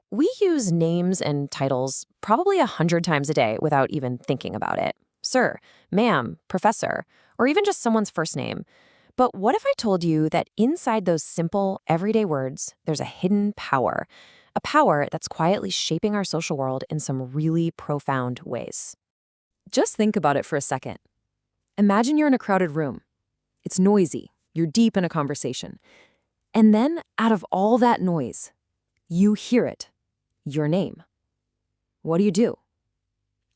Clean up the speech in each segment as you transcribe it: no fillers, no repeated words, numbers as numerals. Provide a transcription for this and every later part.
We use names and titles probably 100 times a day without even thinking about it. Sir, ma'am, professor, or even just someone's first name. But what if I told you that inside those simple, everyday words, there's a hidden power? A power that's quietly shaping our social world in some really profound ways. Just think about it for a second. Imagine you're in a crowded room. It's noisy. You're deep in a conversation. And then, out of all that noise, you hear it. Your name. What do?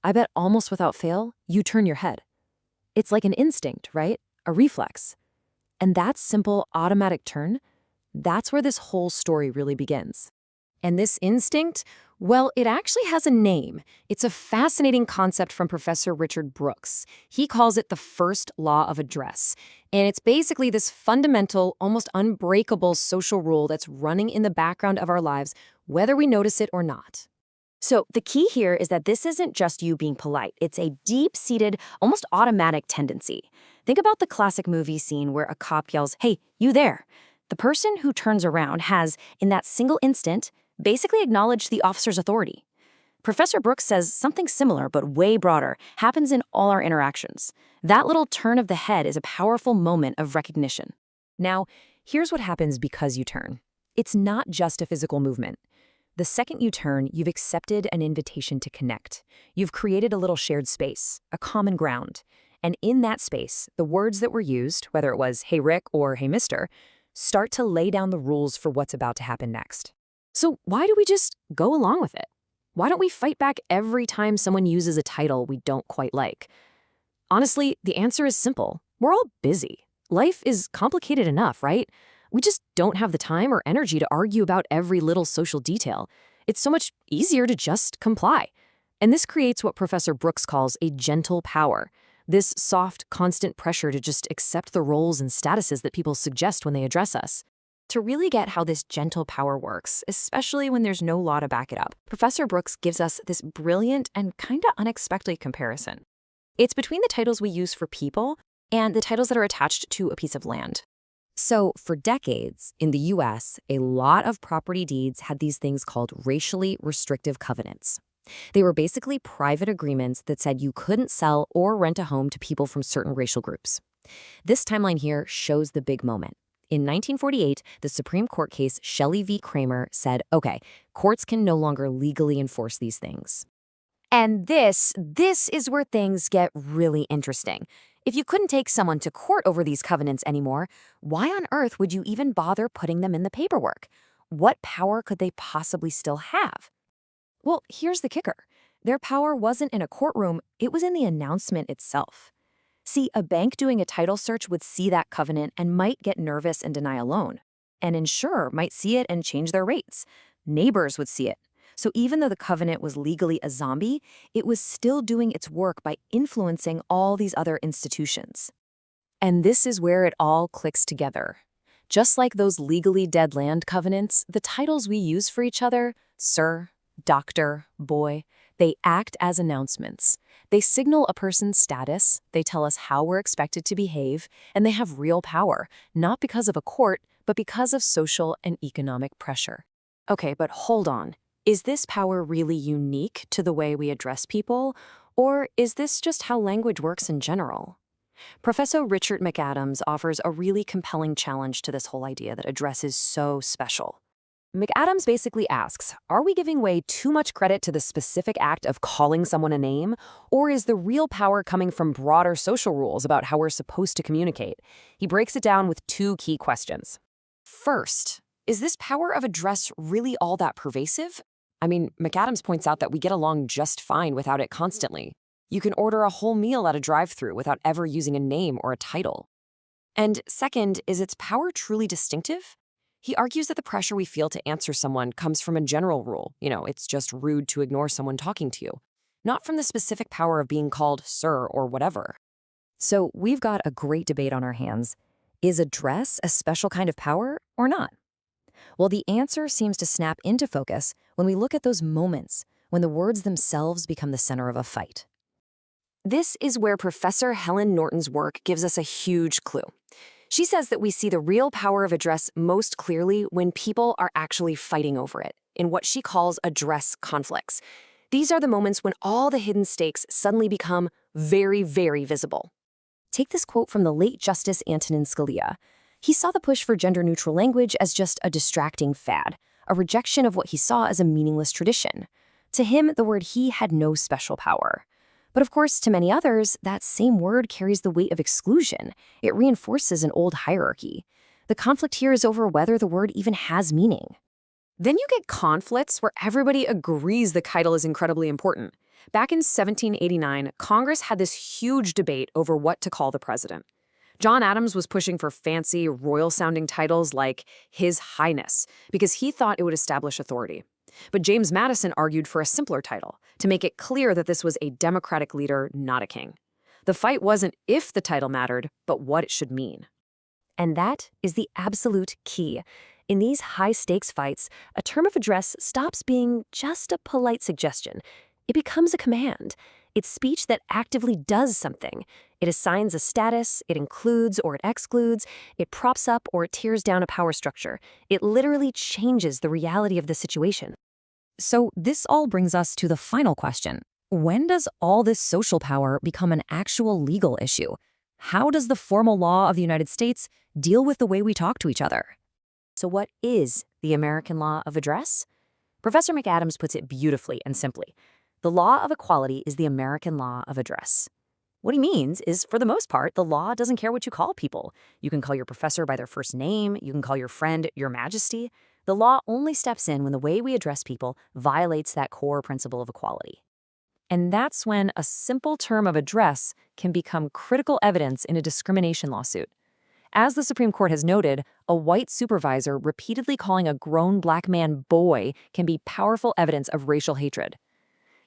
I bet almost without fail, you turn your head. It's like an instinct, right? A reflex. And that simple, automatic turn, that's where this whole story really begins. And this instinct, well, it actually has a name. It's a fascinating concept from Professor Richard Brooks. He calls it the first law of address. And it's basically this fundamental, almost unbreakable social rule that's running in the background of our lives, whether we notice it or not. So the key here is that this isn't just you being polite. It's a deep-seated, almost automatic tendency. Think about the classic movie scene where a cop yells, "Hey, you there!" The person who turns around has, in that single instant, basically acknowledged the officer's authority. Professor Brooks says something similar, but way broader, happens in all our interactions. That little turn of the head is a powerful moment of recognition. Now, here's what happens because you turn. It's not just a physical movement. The second you turn, you've accepted an invitation to connect. You've created a little shared space, a common ground. And in that space, the words that were used, whether it was, "Hey Rick" or "Hey Mister," start to lay down the rules for what's about to happen next. So why do we just go along with it? Why don't we fight back every time someone uses a title we don't quite like? Honestly, the answer is simple. We're all busy. Life is complicated enough, right? We just don't have the time or energy to argue about every little social detail. It's so much easier to just comply. And this creates what Professor Brooks calls a gentle power. This soft, constant pressure to just accept the roles and statuses that people suggest when they address us. To really get how this gentle power works, especially when there's no law to back it up, Professor Brooks gives us this brilliant and kinda unexpected comparison. It's between the titles we use for people and the titles that are attached to a piece of land. So, for decades, in the US, a lot of property deeds had these things called racially restrictive covenants. They were basically private agreements that said you couldn't sell or rent a home to people from certain racial groups. This timeline here shows the big moment. In 1948, the Supreme Court case Shelley v. Kramer said, okay, courts can no longer legally enforce these things. And this is where things get really interesting. If you couldn't take someone to court over these covenants anymore, why on earth would you even bother putting them in the paperwork? What power could they possibly still have? Well, here's the kicker. Their power wasn't in a courtroom, it was in the announcement itself. See, a bank doing a title search would see that covenant and might get nervous and deny a loan. An insurer might see it and change their rates. Neighbors would see it. So even though the covenant was legally a zombie, it was still doing its work by influencing all these other institutions. And this is where it all clicks together. Just like those legally dead land covenants, the titles we use for each other, sir, doctor, boy, they act as announcements. They signal a person's status, they tell us how we're expected to behave, and they have real power, not because of a court, but because of social and economic pressure. Okay, but hold on. Is this power really unique to the way we address people, or is this just how language works in general? Professor Richard McAdams offers a really compelling challenge to this whole idea that address is so special. McAdams basically asks, are we giving way too much credit to the specific act of calling someone a name, or is the real power coming from broader social rules about how we're supposed to communicate? He breaks it down with two key questions. First, is this power of address really all that pervasive? I mean, McAdams points out that we get along just fine without it constantly. You can order a whole meal at a drive-thru without ever using a name or a title. And second, is its power truly distinctive? He argues that the pressure we feel to answer someone comes from a general rule. It's just rude to ignore someone talking to you, not from the specific power of being called sir or whatever. So we've got a great debate on our hands. Is address a special kind of power or not? Well, the answer seems to snap into focus when we look at those moments when the words themselves become the center of a fight. This is where Professor Helen Norton's work gives us a huge clue. She says that we see the real power of address most clearly when people are actually fighting over it, in what she calls address conflicts. These are the moments when all the hidden stakes suddenly become very, very visible. Take this quote from the late Justice Antonin Scalia. He saw the push for gender-neutral language as just a distracting fad, a rejection of what he saw as a meaningless tradition. To him, the word he had no special power. But of course, to many others, that same word carries the weight of exclusion. It reinforces an old hierarchy. The conflict here is over whether the word even has meaning. Then you get conflicts where everybody agrees the title is incredibly important. Back in 1789, Congress had this huge debate over what to call the president. John Adams was pushing for fancy, royal-sounding titles like His Highness because he thought it would establish authority. But James Madison argued for a simpler title, to make it clear that this was a democratic leader, not a king. The fight wasn't if the title mattered, but what it should mean. And that is the absolute key. In these high-stakes fights, a term of address stops being just a polite suggestion. It becomes a command. It's speech that actively does something. It assigns a status, it includes or it excludes, it props up or it tears down a power structure. It literally changes the reality of the situation. So this all brings us to the final question. When does all this social power become an actual legal issue? How does the formal law of the United States deal with the way we talk to each other? So what is the American law of address? Professor McAdams puts it beautifully and simply. The law of equality is the American law of address. What he means is, for the most part, the law doesn't care what you call people. You can call your professor by their first name, you can call your friend Your Majesty. The law only steps in when the way we address people violates that core principle of equality. And that's when a simple term of address can become critical evidence in a discrimination lawsuit. As the Supreme Court has noted, a white supervisor repeatedly calling a grown black man boy can be powerful evidence of racial hatred.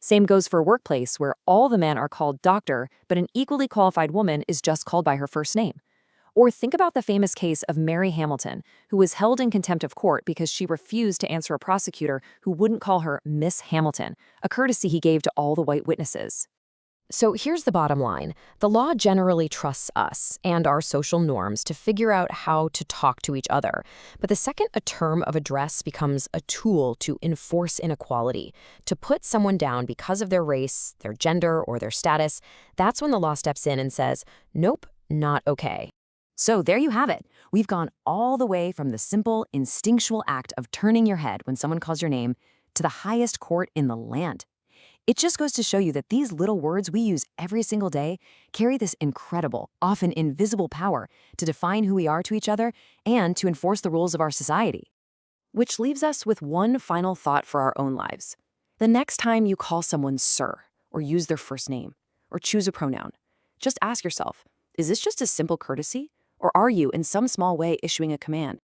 Same goes for a workplace where all the men are called doctor, but an equally qualified woman is just called by her first name. Or think about the famous case of Mary Hamilton, who was held in contempt of court because she refused to answer a prosecutor who wouldn't call her Miss Hamilton, a courtesy he gave to all the white witnesses. So here's the bottom line. The law generally trusts us and our social norms to figure out how to talk to each other. But the second a term of address becomes a tool to enforce inequality, to put someone down because of their race, their gender, or their status, that's when the law steps in and says, nope, not okay. So there you have it. We've gone all the way from the simple, instinctual act of turning your head when someone calls your name to the highest court in the land. It just goes to show you that these little words we use every single day carry this incredible, often invisible power to define who we are to each other and to enforce the rules of our society. Which leaves us with one final thought for our own lives. The next time you call someone sir, or use their first name, or choose a pronoun, just ask yourself, is this just a simple courtesy, or are you in some small way issuing a command?